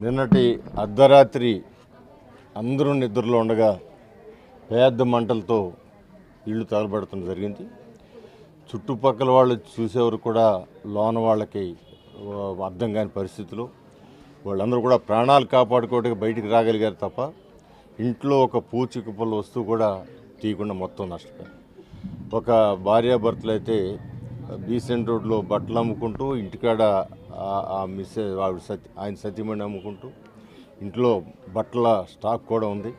నిన్నటి అర్ధరాత్రి అందరూ నిద్రలో ఉండగా పెద్ద మంటలతో ఇళ్ళు తగలబడటం జరిగింది. చుట్టుపక్కల వాళ్ళు చూసేవారు కూడా లోన వాళ్ళకి అర్థం కాని పరిస్థితులు వాళ్ళందరూ కూడా ప్రాణాలు కాపాడుకోవడానికి బయటికి రాగలిగారు తప్ప ఇంట్లో ఒక పూచికపుల్ల వస్తువు కూడా తీయకుండా మొత్తం నష్టపోయారు. ఒక భార్యాభర్తలు అయితే బీసెంట్ రోడ్లో బట్టలు అమ్ముకుంటూ ఇంటికాడ ఆ మిస్సెస్ ఆయన సతీమణి అమ్ముకుంటూ ఇంట్లో బట్టల స్టాక్ కూడా ఉంది.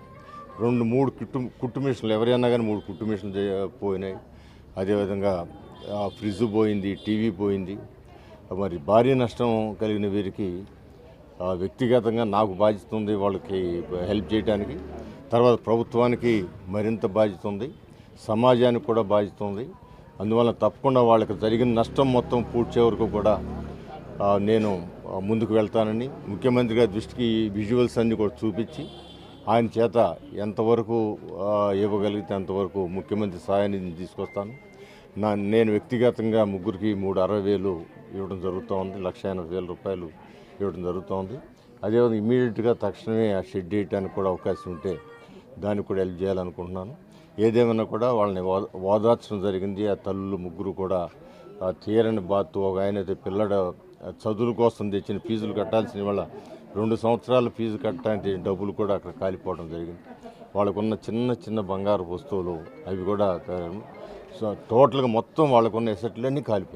2-3 కుట్టు మిషన్లు ఎవరైనా కానీ 3 కుట్టు మిషన్లు పోయినాయి. అదేవిధంగా ఫ్రిడ్జ్ పోయింది, టీవీ పోయింది. మరి భారీ నష్టం కలిగిన వీరికి వ్యక్తిగతంగా నాకు బాధ్యత ఉంది వాళ్ళకి హెల్ప్ చేయడానికి. తర్వాత ప్రభుత్వానికి మరింత బాధ్యత ఉంది, సమాజానికి కూడా బాధ్యత ఉంది. అందువల్ల తప్పకుండా వాళ్ళకి జరిగిన నష్టం మొత్తం పూడ్చే వరకు కూడా నేను ముందుకు వెళ్తానని ముఖ్యమంత్రి గారి దృష్టికి విజువల్స్ అన్నీ కూడా చూపించి ఆయన చేత ఎంతవరకు ఇవ్వగలిగితే అంతవరకు ముఖ్యమంత్రి సహాయాన్ని తీసుకొస్తాను. నేను వ్యక్తిగతంగా ముగ్గురికి 360,000 ఇవ్వడం జరుగుతూ ఉంది, 1,80,000 రూపాయలు ఇవ్వడం జరుగుతోంది. అదేవిధంగా ఇమీడియట్గా తక్షణమే ఆ షెడ్ వేయడానికి కూడా అవకాశం ఉంటే దానికి కూడా హెల్ప్ చేయాలనుకుంటున్నాను. ఏదేమైనా కూడా వాళ్ళని ఓదార్చడం జరిగింది. ఆ తల్లులు ముగ్గురు కూడా తీరని బాధతో ఒక ఆయన అయితే పిల్లడ చదువుల కోసం తెచ్చిన ఫీజులు కట్టాల్సిన వాళ్ళ 2 సంవత్సరాల ఫీజు కట్టడానికి డబ్బులు కూడా అక్కడ కాలిపోవడం జరిగింది. వాళ్ళకున్న చిన్న బంగారు వస్తువులు అవి కూడా టోటల్గా మొత్తం వాళ్ళకున్న ఎసెట్లన్నీ కాలిపోయాయి.